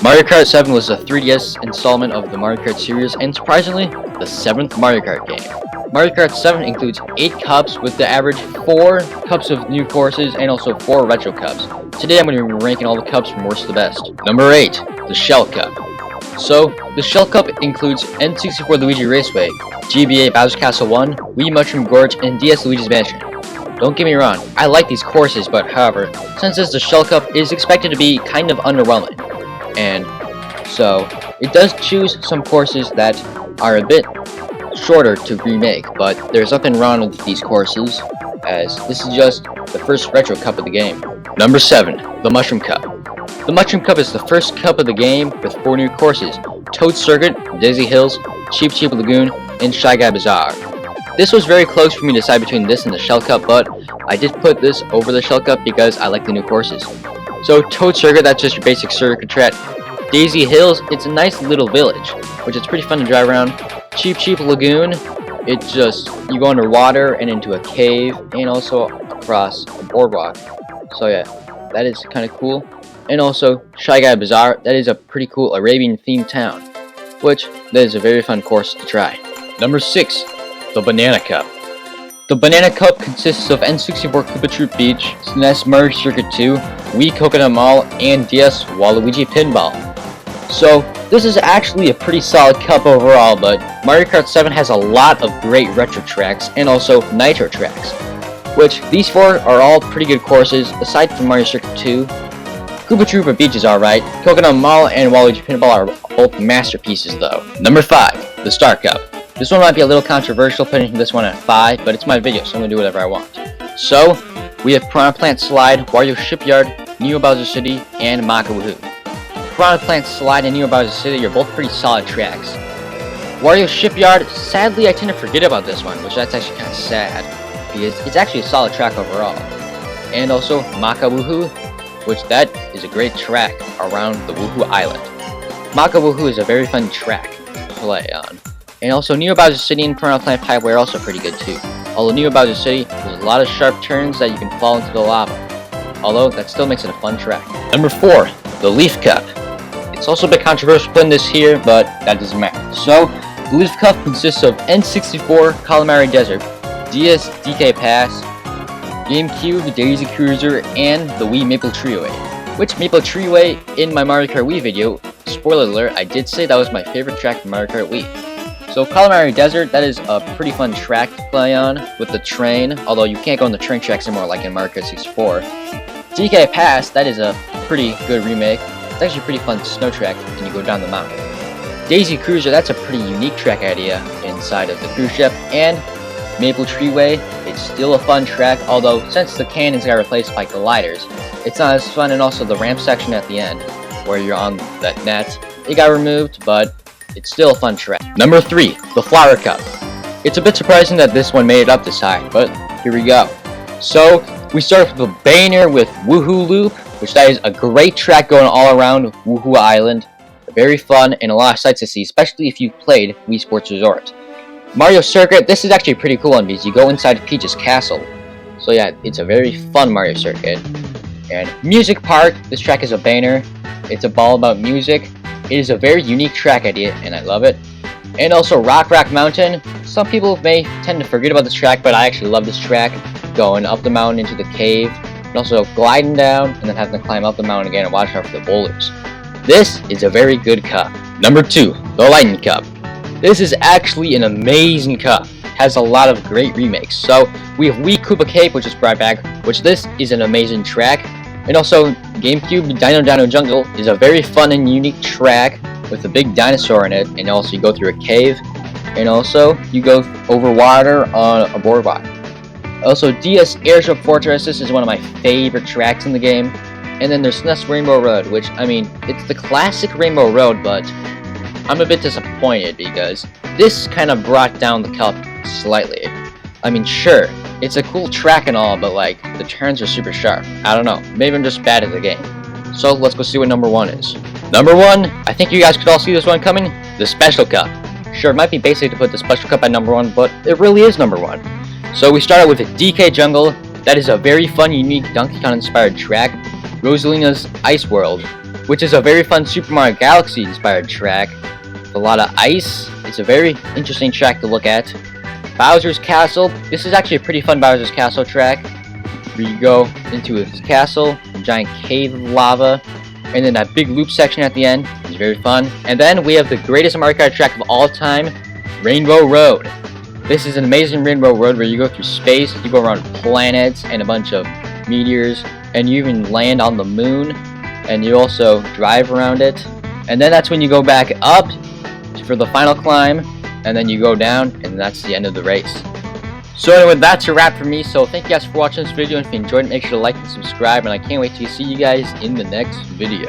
Mario Kart 7 was a 3DS installment of the Mario Kart series, and surprisingly, the 7th Mario Kart game. Mario Kart 7 includes 8 cups with the average 4 cups of new courses and also 4 retro cups. Today I'm going to be ranking all the cups from worst to best. Number 8, the Shell Cup. So, the Shell Cup includes N64 Luigi Raceway, GBA Bowser's Castle 1, Wii Mushroom Gorge, and DS Luigi's Mansion. Don't get me wrong, I like these courses, but however, since this is the Shell Cup, it is expected to be kind of underwhelming. And so, it does choose some courses that are a bit shorter to remake, but there's nothing wrong with these courses, as this is just the first retro cup of the game. Number 7, the Mushroom Cup. The Mushroom Cup is the first cup of the game with 4 new courses: Toad Circuit, Daisy Hills, Cheep Cheep Lagoon, and Shy Guy Bazaar. This was very close for me to decide between this and the Shell Cup, but I did put this over the Shell Cup because I like the new courses. So Toad Circuit, that's just your basic circuit track. Daisy Hills, it's a nice little village, which is pretty fun to drive around. Cheep Cheep Lagoon, it's just, you go underwater and into a cave, and also across a boardwalk. So yeah, that is kind of cool. And also, Shy Guy Bazaar, that is a pretty cool Arabian-themed town, which, that is a very fun course to try. Number 6, the Banana Cup. The Banana Cup consists of N64 Koopa Troop Beach, SNES Mario Circuit 2, Wii Coconut Mall, and DS Waluigi Pinball. So, this is actually a pretty solid cup overall, but Mario Kart 7 has a lot of great retro tracks and also nitro tracks, which these 4 are all pretty good courses aside from Mario Circuit 2. Koopa Troopa Beach is alright, Coconut Mall and Waluigi Pinball are both masterpieces though. Number 5, the Star Cup. This one might be a little controversial putting this one at 5, but it's my video, so I'm going to do whatever I want. So, we have Piranha Plant Slide, Wario Shipyard, Neo Bowser City, and Maka Woohoo. Piranha Plant Slide and Neo Bowser City are both pretty solid tracks. Wario Shipyard, sadly I tend to forget about this one, which that's actually kind of sad, because it's actually a solid track overall. And also Maka Woohoo, which that is a great track around the Woohoo Island. Maka Woohoo is a very fun track to play on. And also Neo Bowser City and Piranha Plant Pipeline are also pretty good too. Although Neo Bowser City, there's a lot of sharp turns that you can fall into the lava. Although that still makes it a fun track. Number 4, the Leaf Cup. It's also a bit controversial putting this here, but that doesn't matter. So, the Leaf Cup consists of N64 Calamari Desert, DS DK Pass, GameCube Daisy Cruiser, and the Wii Maple Treeway. Which Maple Treeway, in my Mario Kart Wii video, spoiler alert, I did say that was my favorite track from Mario Kart Wii. So Calamari Desert, that is a pretty fun track to play on with the train, although you can't go on the train tracks anymore like in Mario Kart 64. DK Pass, that is a pretty good remake. It's actually a pretty fun snow track, and you go down the mountain. Daisy Cruiser, that's a pretty unique track idea inside of the cruise ship, and Maple Treeway, it's still a fun track, although since the cannons got replaced by gliders, it's not as fun, and also the ramp section at the end, where you're on that net, it got removed, but it's still a fun track. Number 3, the Flower Cup. It's a bit surprising that this one made it up this high, but here we go. So, we start with the banger with Woohoo Loop, which that is a great track going all around Woohoo Island. Very fun and a lot of sights to see, especially if you've played Wii Sports Resort. Mario Circuit, this is actually a pretty cool one because you go inside Peach's castle. So yeah, it's a very fun Mario Circuit. And Music Park, this track is a banger. It's all about music. It is a very unique track idea, and I love it. And also Rock Mountain. Some people may tend to forget about this track, but I actually love this track. Going up the mountain into the cave, and also gliding down, and then having to climb up the mountain again and watch out for the boulders. This is a very good cup. Number 2, the Lightning Cup. This is actually an amazing cup. It has a lot of great remakes. So, we have Wii Koopa Cape, which is brought back, which this is an amazing track. And also, GameCube Dino Jungle is a very fun and unique track with a big dinosaur in it, and also you go through a cave, and also you go over water on a boardwalk. Also, DS Airship Fortress, this is one of my favorite tracks in the game. And then there's SNES Rainbow Road, which, I mean, it's the classic Rainbow Road, but I'm a bit disappointed because this kind of brought down the cup slightly. I mean, sure, it's a cool track and all, but like, the turns are super sharp. I don't know, maybe I'm just bad at the game. So, let's go see what number 1 is. Number 1, I think you guys could all see this one coming, the Special Cup. Sure, it might be basic to put the Special Cup at number 1, but it really is number 1. So we started with a DK Jungle. That is a very fun, unique Donkey Kong inspired track. Rosalina's Ice World, which is a very fun Super Mario Galaxy inspired track with a lot of ice. It's a very interesting track to look at. Bowser's Castle. This is actually a pretty fun Bowser's Castle track, where you go into his castle, a giant cave of lava, and then that big loop section at the end is very fun. And then we have the greatest Mario Kart track of all time, Rainbow Road. This is an amazing Rainbow Road where you go through space, you go around planets and a bunch of meteors, and you even land on the moon, and you also drive around it. And then that's when you go back up for the final climb, and then you go down, and that's the end of the race. So anyway, that's a wrap for me. So thank you guys for watching this video, and if you enjoyed it, make sure to like and subscribe, and I can't wait to see you guys in the next video.